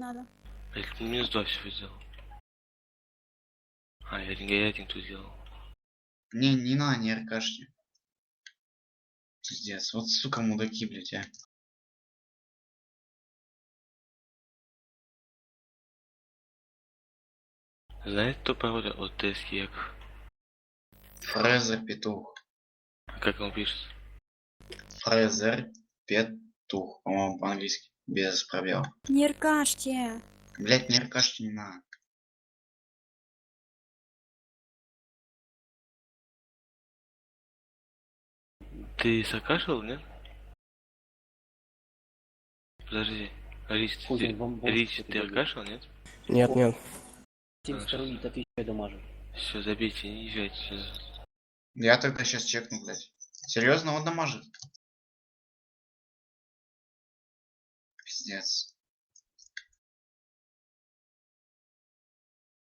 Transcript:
надо. Блять, минус 2 всего сделал. А, я один тут сделал. Не на, не РКшки. Пиздец, вот сука мудаки, блять, а. Знаете, кто пароль от TSKEC? Фрезер петух. Как он пишет? Фрезер петух, по-моему, по-английски. Без пробела. Не ркашьте. Блять, не РКшки не надо. Ты сокашил, нет? Подожди. Рич, ты окашил, нет? Нет, нет. 72 до 1000 дамажа. Все, забейте, не езжайте сюда. Я только сейчас чекну, блять. Серьезно, он дамажит? Пиздец.